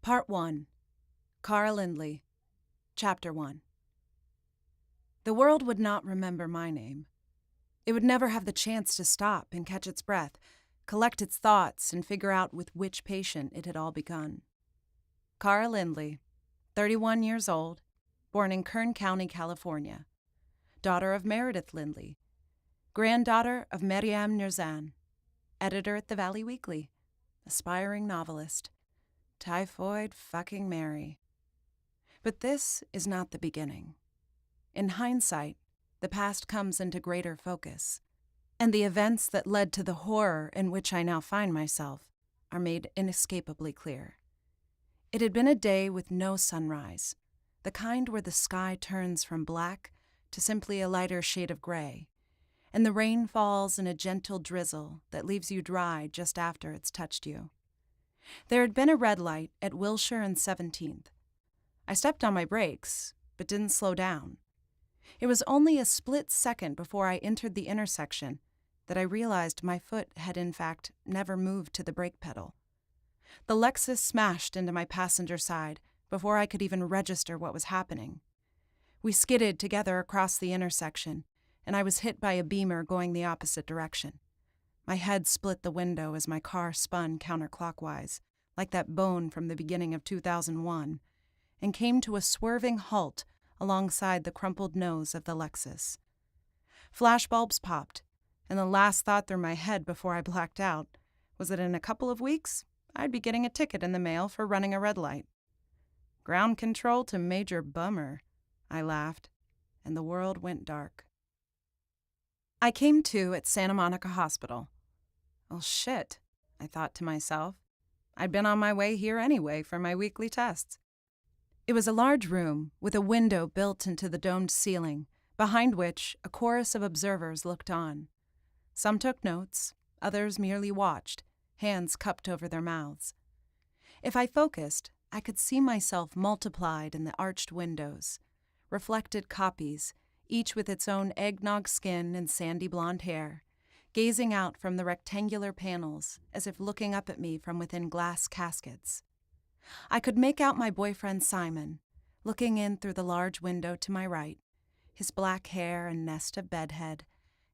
Part 1. Carl Lindley. Chapter 1. The world would not remember my name. It would never have the chance to stop and catch its breath, collect its thoughts, and figure out with which patient it had all begun. Carl Lindley, 31 years old, born in Kern County, California. Daughter of Meredith Lindley. Granddaughter of Maryam Nerzan. Editor at the Valley Weekly. Aspiring novelist. Typhoid fucking Mary. But this is not the beginning. In hindsight, the past comes into greater focus, and the events that led to the horror in which I now find myself are made inescapably clear. It had been a day with no sunrise, the kind where the sky turns from black to simply a lighter shade of gray, and the rain falls in a gentle drizzle that leaves you dry just after it's touched you. There had been a red light at Wilshire and 17th. I stepped on my brakes, but didn't slow down. It was only a split second before I entered the intersection that I realized my foot had in fact never moved to the brake pedal. The Lexus smashed into my passenger side before I could even register what was happening. We skidded together across the intersection, and I was hit by a Beamer going the opposite direction. My head split the window as my car spun counterclockwise, like that bone from the beginning of 2001, and came to a swerving halt alongside the crumpled nose of the Lexus. Flashbulbs popped, and the last thought through my head before I blacked out was that in a couple of weeks, I'd be getting a ticket in the mail for running a red light. Ground control to Major Bummer, I laughed, and the world went dark. I came to at Santa Monica Hospital. Well, shit, I thought to myself. I'd been on my way here anyway for my weekly tests. It was a large room with a window built into the domed ceiling, behind which a chorus of observers looked on. Some took notes, others merely watched, hands cupped over their mouths. If I focused, I could see myself multiplied in the arched windows, reflected copies, each with its own eggnog skin and sandy blonde hair, gazing out from the rectangular panels as if looking up at me from within glass caskets. I could make out my boyfriend Simon, looking in through the large window to my right, his black hair and nest of bedhead,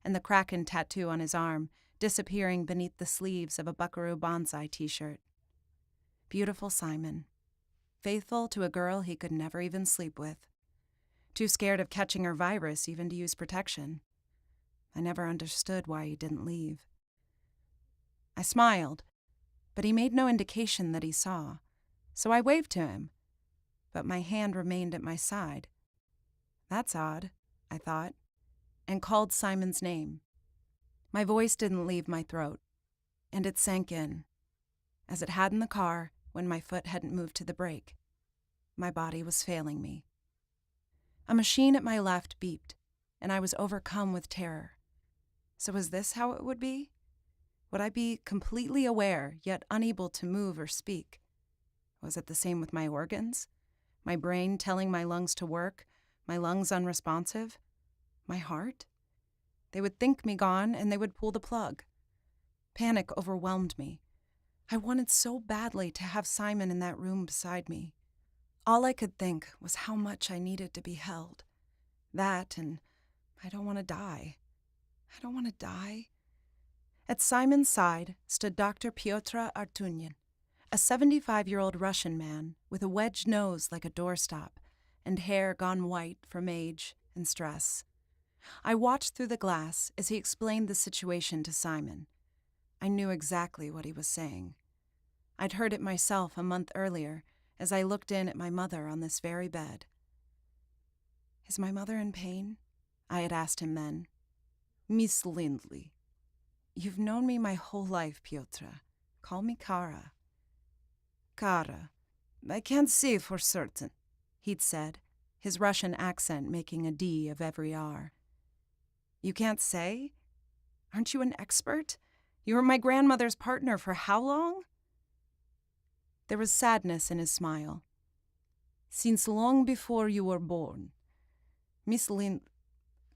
and the Kraken tattoo on his arm disappearing beneath the sleeves of a Buckaroo Banzai t-shirt. Beautiful Simon, faithful to a girl he could never even sleep with. Too scared of catching her virus even to use protection. I never understood why he didn't leave. I smiled, but he made no indication that he saw, so I waved to him, but my hand remained at my side. That's odd, I thought, and called Simon's name. My voice didn't leave my throat, and it sank in, as it had in the car when my foot hadn't moved to the brake. My body was failing me. A machine at my left beeped, and I was overcome with terror. So was this how it would be? Would I be completely aware, yet unable to move or speak? Was it the same with my organs? My brain telling my lungs to work, my lungs unresponsive? My heart? They would think me gone, and they would pull the plug. Panic overwhelmed me. I wanted so badly to have Simon in that room beside me. All I could think was how much I needed to be held. That, and I don't want to die. I don't want to die. At Simon's side stood Dr. Pyotr Artunyan, a 75-year-old Russian man with a wedged nose like a doorstop and hair gone white from age and stress. I watched through the glass as he explained the situation to Simon. I knew exactly what he was saying. I'd heard it myself a month earlier as I looked in at my mother on this very bed. Is my mother in pain? I had asked him then. Miss Lindley. You've known me my whole life, Pyotr. Call me Kara. Kara. I can't say for certain, he'd said, his Russian accent making a D of every R. You can't say? Aren't you an expert? You were my grandmother's partner for how long? There was sadness in his smile. Since long before you were born. Miss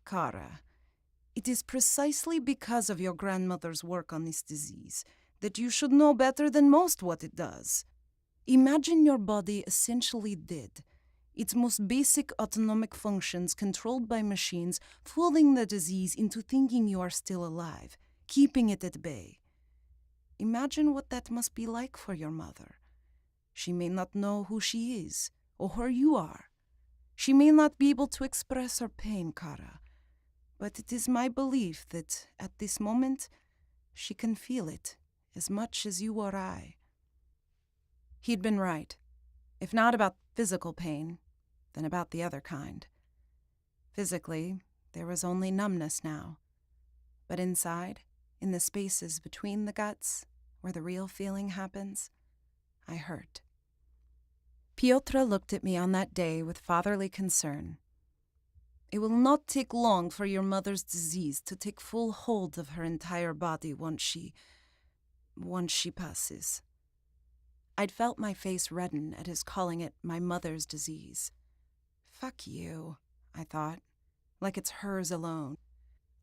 Kara, it is precisely because of your grandmother's work on this disease that you should know better than most what it does. Imagine your body essentially dead, its most basic autonomic functions controlled by machines, fooling the disease into thinking you are still alive, keeping it at bay. Imagine what that must be like for your mother. She may not know who she is, or who you are. She may not be able to express her pain, Kara, but it is my belief that, at this moment, she can feel it as much as you or I. He'd been right. If not about physical pain, then about the other kind. Physically, there was only numbness now. But inside, in the spaces between the guts, where the real feeling happens, I hurt. Piotr looked at me on that day with fatherly concern. It will not take long for your mother's disease to take full hold of her entire body once she passes. I'd felt my face redden at his calling it my mother's disease. Fuck you, I thought, like it's hers alone.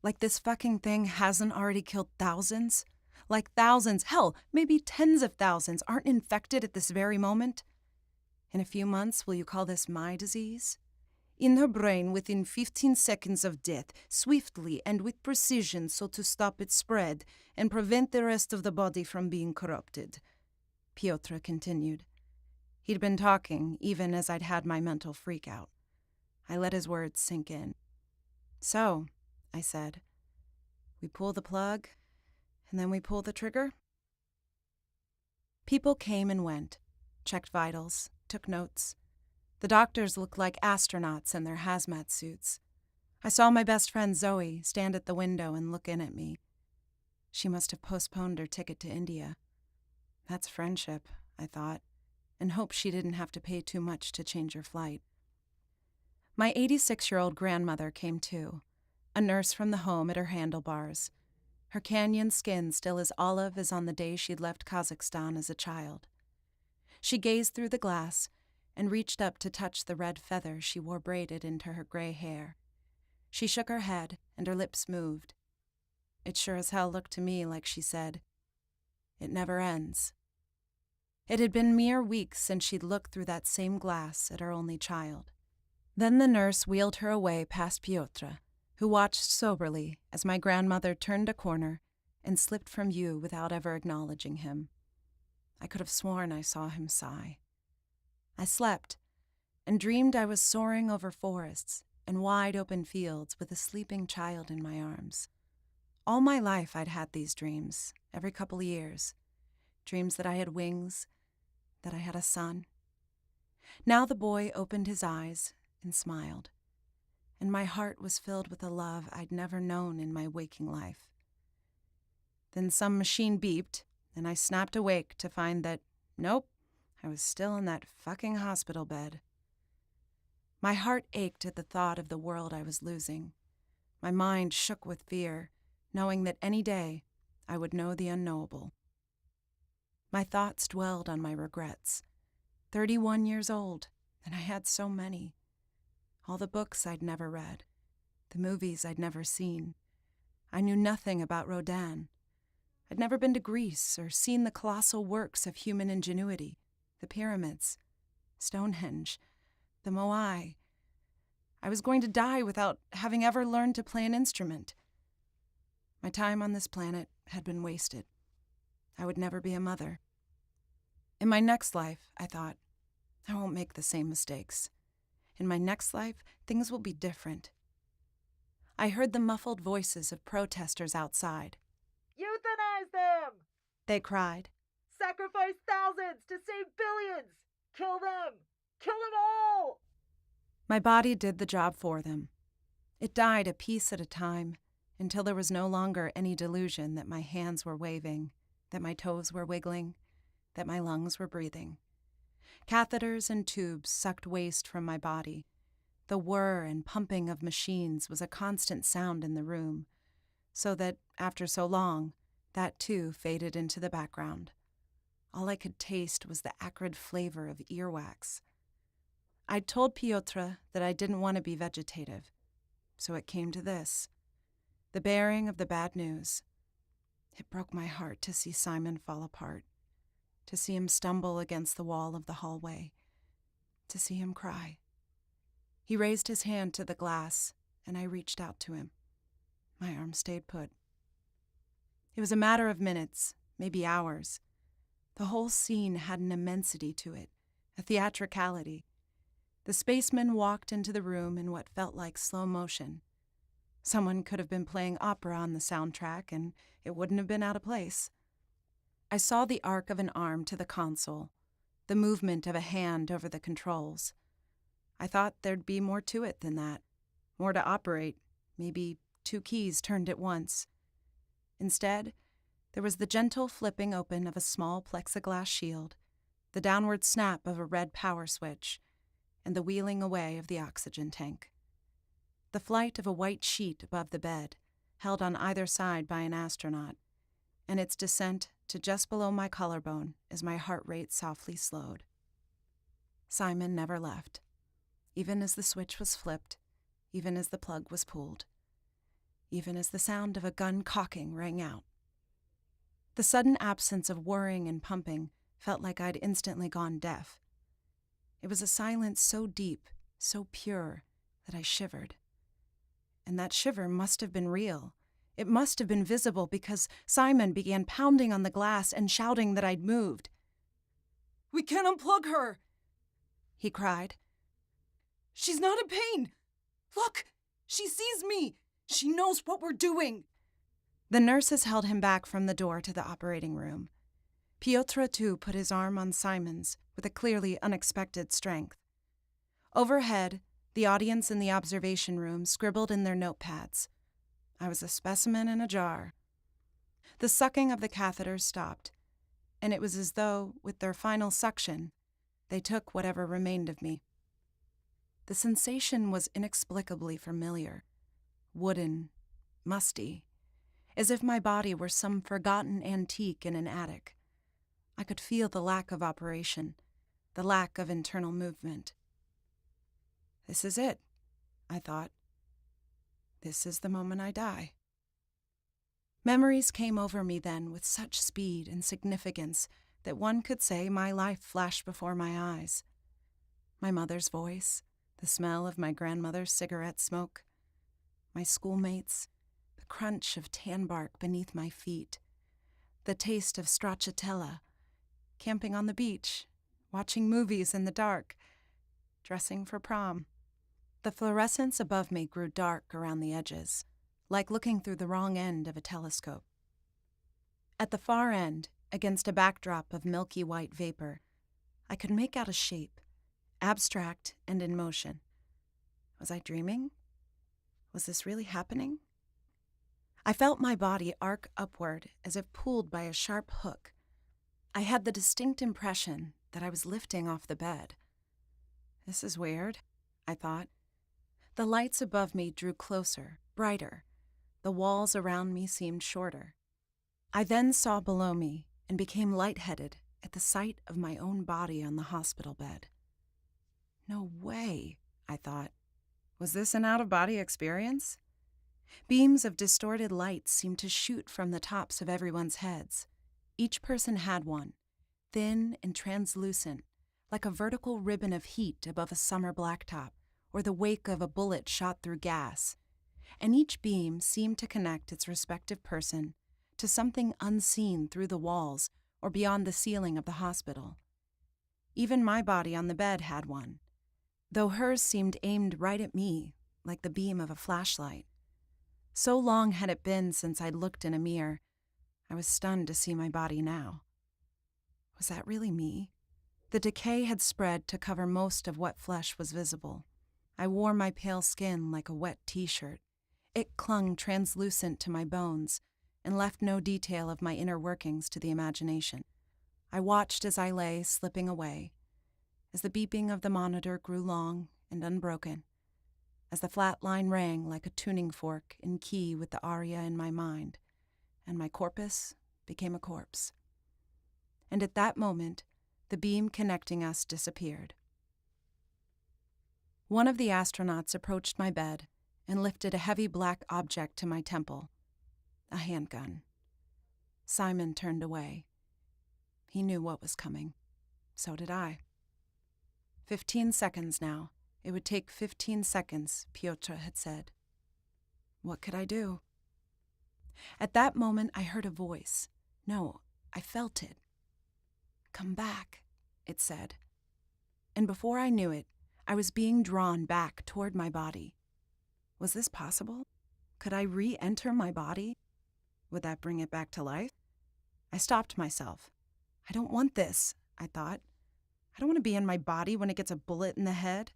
Like this fucking thing hasn't already killed thousands? Like thousands, hell, maybe tens of thousands aren't infected at this very moment? In a few months, will you call this my disease? In her brain, within 15 seconds of death, swiftly and with precision so to stop its spread and prevent the rest of the body from being corrupted. Piotr continued. He'd been talking, even as I'd had my mental freak-out. I let his words sink in. So, I said, we pull the plug, and then we pull the trigger? People came and went, checked vitals, took notes. The doctors looked like astronauts in their hazmat suits. I saw my best friend Zoe stand at the window and look in at me. She must have postponed her ticket to India. That's friendship, I thought, and hoped she didn't have to pay too much to change her flight. My 86-year-old grandmother came too, a nurse from the home at her handlebars, her canyon skin still as olive as on the day she'd left Kazakhstan as a child. She gazed through the glass and reached up to touch the red feather she wore braided into her gray hair. She shook her head, and her lips moved. It sure as hell looked to me like she said, "It never ends." It had been mere weeks since she'd looked through that same glass at her only child. Then the nurse wheeled her away past Piotr, who watched soberly as my grandmother turned a corner and slipped from view without ever acknowledging him. I could have sworn I saw him sigh. I slept and dreamed I was soaring over forests and wide open fields with a sleeping child in my arms. All my life I'd had these dreams, every couple of years. Dreams that I had wings, that I had a son. Now the boy opened his eyes and smiled, and my heart was filled with a love I'd never known in my waking life. Then some machine beeped, and I snapped awake to find that, nope, I was still in that fucking hospital bed. My heart ached at the thought of the world I was losing. My mind shook with fear, knowing that any day I would know the unknowable. My thoughts dwelled on my regrets. 31 years old, and I had so many. All the books I'd never read, the movies I'd never seen. I knew nothing about Rodin. I'd never been to Greece or seen the colossal works of human ingenuity, the pyramids, Stonehenge, the Moai. I was going to die without having ever learned to play an instrument. My time on this planet had been wasted. I would never be a mother. In my next life, I thought, I won't make the same mistakes. In my next life, things will be different. I heard the muffled voices of protesters outside. Euthanize them! They cried. Sacrifice thousands to save billions! Kill them! Kill them all! My body did the job for them. It died a piece at a time, until there was no longer any delusion that my hands were waving, that my toes were wiggling, that my lungs were breathing. Catheters and tubes sucked waste from my body. The whir and pumping of machines was a constant sound in the room, so that, after so long, that too faded into the background. All I could taste was the acrid flavor of earwax. I'd told Piotr that I didn't want to be vegetative, so it came to this, the bearing of the bad news. It broke my heart to see Simon fall apart. to see him stumble against the wall of the hallway, to see him cry. He raised his hand to the glass, and I reached out to him. My arm stayed put. It was a matter of minutes, maybe hours. The whole scene had an immensity to it, a theatricality. The spaceman walked into the room in what felt like slow motion. Someone could have been playing opera on the soundtrack, and it wouldn't have been out of place. I saw the arc of an arm to the console, the movement of a hand over the controls. I thought there'd be more to it than that, more to operate, maybe 2 keys turned at once. Instead, there was the gentle flipping open of a small plexiglass shield, the downward snap of a red power switch, and the wheeling away of the oxygen tank. The flight of a white sheet above the bed, held on either side by an astronaut, and its descent to just below my collarbone as my heart rate softly slowed. Simon never left, even as the switch was flipped, even as the plug was pulled, even as the sound of a gun cocking rang out. The sudden absence of whirring and pumping felt like I'd instantly gone deaf. It was a silence so deep, so pure, that I shivered. And that shiver must have been real. It must have been visible because Simon began pounding on the glass and shouting that I'd moved. "We can't unplug her!" he cried. "She's not in pain! Look! She sees me! She knows what we're doing!" The nurses held him back from the door to the operating room. Piotr, too, put his arm on Simon's with a clearly unexpected strength. Overhead, the audience in the observation room scribbled in their notepads. I was a specimen in a jar. The sucking of the catheters stopped, and it was as though, with their final suction, they took whatever remained of me. The sensation was inexplicably familiar, wooden, musty, as if my body were some forgotten antique in an attic. I could feel the lack of operation, the lack of internal movement. This is it, I thought. This is the moment I die. Memories came over me then with such speed and significance that one could say my life flashed before my eyes. My mother's voice, the smell of my grandmother's cigarette smoke, my schoolmates, the crunch of tan bark beneath my feet, the taste of stracciatella, camping on the beach, watching movies in the dark, dressing for prom. The fluorescence above me grew dark around the edges, like looking through the wrong end of a telescope. At the far end, against a backdrop of milky white vapor, I could make out a shape, abstract and in motion. Was I dreaming? Was this really happening? I felt my body arc upward as if pulled by a sharp hook. I had the distinct impression that I was lifting off the bed. This is weird, I thought. The lights above me drew closer, brighter. The walls around me seemed shorter. I then saw below me and became lightheaded at the sight of my own body on the hospital bed. No way, I thought. Was this an out-of-body experience? Beams of distorted light seemed to shoot from the tops of everyone's heads. Each person had one, thin and translucent, like a vertical ribbon of heat above a summer blacktop, or the wake of a bullet shot through gas, and each beam seemed to connect its respective person to something unseen through the walls or beyond the ceiling of the hospital. Even my body on the bed had one, though hers seemed aimed right at me, like the beam of a flashlight. So long had it been since I'd looked in a mirror, I was stunned to see my body now. Was that really me? The decay had spread to cover most of what flesh was visible. I wore my pale skin like a wet t-shirt. It clung translucent to my bones and left no detail of my inner workings to the imagination. I watched as I lay slipping away, as the beeping of the monitor grew long and unbroken, as the flat line rang like a tuning fork in key with the aria in my mind, and my corpus became a corpse. And at that moment, the beam connecting us disappeared. One of the astronauts approached my bed and lifted a heavy black object to my temple, a handgun. Simon turned away. He knew what was coming. So did I. 15 seconds now. It would take 15 seconds, Piotr had said. What could I do? At that moment, I heard a voice. No, I felt it. Come back, it said. And before I knew it, I was being drawn back toward my body. Was this possible? Could I re-enter my body? Would that bring it back to life? I stopped myself. I don't want this, I thought. I don't want to be in my body when it gets a bullet in the head.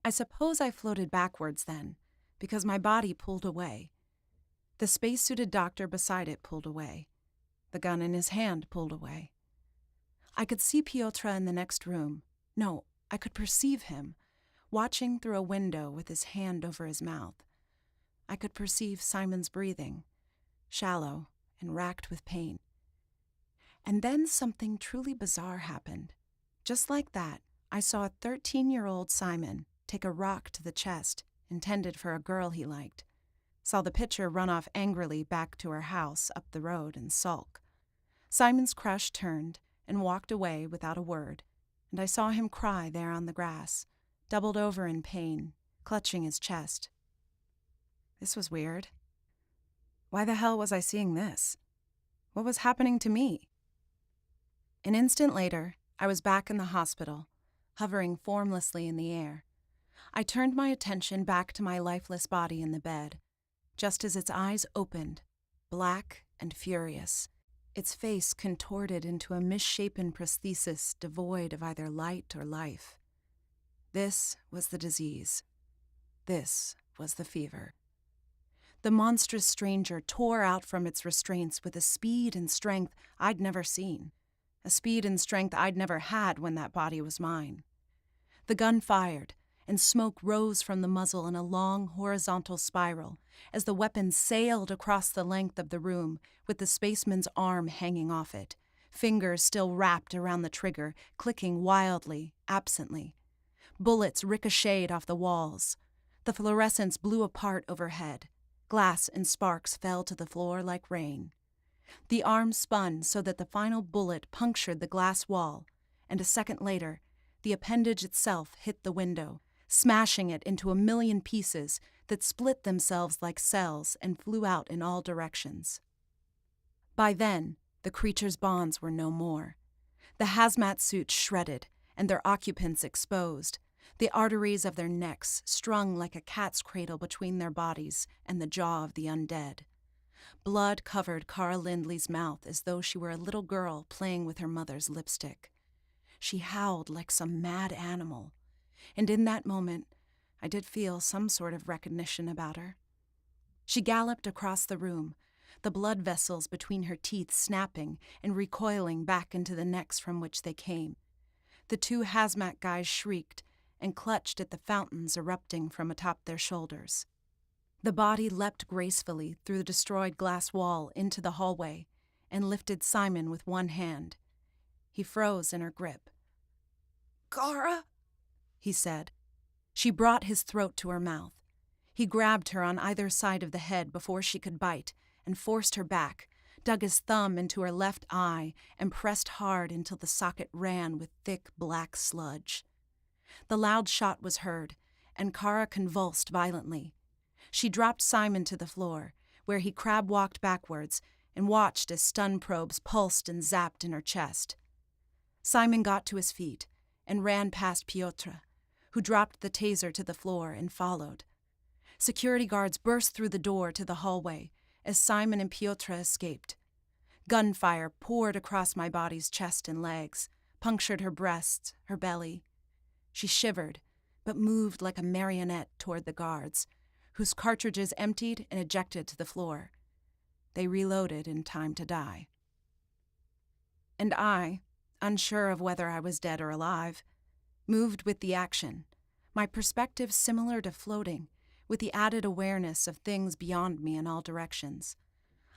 I suppose I floated backwards then, because my body pulled away. The spacesuited doctor beside it pulled away. The gun in his hand pulled away. I could see Piotr in the next room. No, I could perceive him, watching through a window with his hand over his mouth. I could perceive Simon's breathing, shallow and racked with pain. And then something truly bizarre happened. Just like that, I saw a 13-year-old Simon take a rock to the chest, intended for a girl he liked. Saw the pitcher run off angrily back to her house up the road and sulk. Simon's crush turned and walked away without a word, and I saw him cry there on the grass, doubled over in pain, clutching his chest. This was weird. Why the hell was I seeing this? What was happening to me? An instant later, I was back in the hospital, hovering formlessly in the air. I turned my attention back to my lifeless body in the bed, just as its eyes opened, black and furious, its face contorted into a misshapen prosthesis devoid of either light or life. This was the disease. This was the fever. The monstrous stranger tore out from its restraints with a speed and strength I'd never seen, a speed and strength I'd never had when that body was mine. The gun fired, and smoke rose from the muzzle in a long horizontal spiral as the weapon sailed across the length of the room with the spaceman's arm hanging off it, fingers still wrapped around the trigger, clicking wildly, absently. Bullets ricocheted off the walls. The fluorescents blew apart overhead. Glass and sparks fell to the floor like rain. The arm spun so that the final bullet punctured the glass wall, and a second later, the appendage itself hit the window, smashing it into a million pieces that split themselves like cells and flew out in all directions. By then, the creature's bonds were no more. The hazmat suits shredded, and their occupants exposed, the arteries of their necks strung like a cat's cradle between their bodies and the jaw of the undead. Blood covered Cara Lindley's mouth as though she were a little girl playing with her mother's lipstick. She howled like some mad animal, and in that moment, I did feel some sort of recognition about her. She galloped across the room, the blood vessels between her teeth snapping and recoiling back into the necks from which they came. The two hazmat guys shrieked and clutched at the fountains erupting from atop their shoulders. The body leapt gracefully through the destroyed glass wall into the hallway and lifted Simon with one hand. He froze in her grip. "Cara?" he said. She brought his throat to her mouth. He grabbed her on either side of the head before she could bite and forced her back, dug his thumb into her left eye, and pressed hard until the socket ran with thick black sludge. The loud shot was heard, and Cara convulsed violently. She dropped Simon to the floor, where he crab-walked backwards and watched as stun probes pulsed and zapped in her chest. Simon got to his feet and ran past Piotr, who dropped the taser to the floor and followed. Security guards burst through the door to the hallway as Simon and Piotr escaped. Gunfire poured across my body's chest and legs, punctured her breasts, her belly. She shivered, but moved like a marionette toward the guards, whose cartridges emptied and ejected to the floor. They reloaded in time to die. And I, unsure of whether I was dead or alive, moved with the action, my perspective similar to floating, with the added awareness of things beyond me in all directions.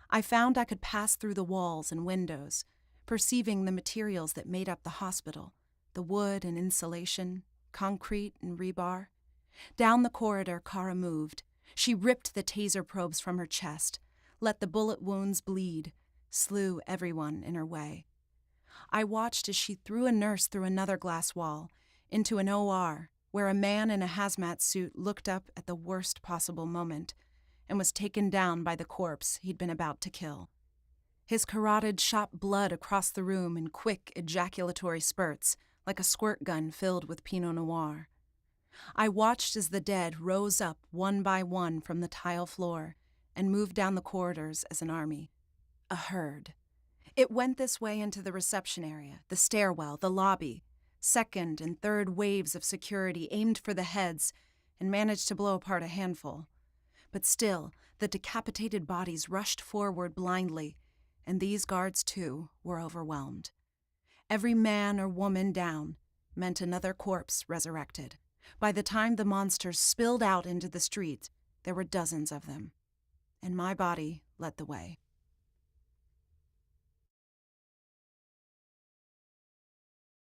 I found I could pass through the walls and windows, perceiving the materials that made up the hospital, the wood and insulation, concrete and rebar. Down the corridor, Cara moved. She ripped the taser probes from her chest, let the bullet wounds bleed, slew everyone in her way. I watched as she threw a nurse through another glass wall, into an OR, where a man in a hazmat suit looked up at the worst possible moment and was taken down by the corpse he'd been about to kill. His carotid shot blood across the room in quick ejaculatory spurts, like a squirt gun filled with Pinot Noir. I watched as the dead rose up one by one from the tile floor and moved down the corridors as an army. A herd. It went this way into the reception area, the stairwell, the lobby. Second and third waves of security aimed for the heads and managed to blow apart a handful. But still, the decapitated bodies rushed forward blindly, and these guards, too, were overwhelmed. Every man or woman down meant another corpse resurrected. By the time the monsters spilled out into the street, there were dozens of them. And my body led the way.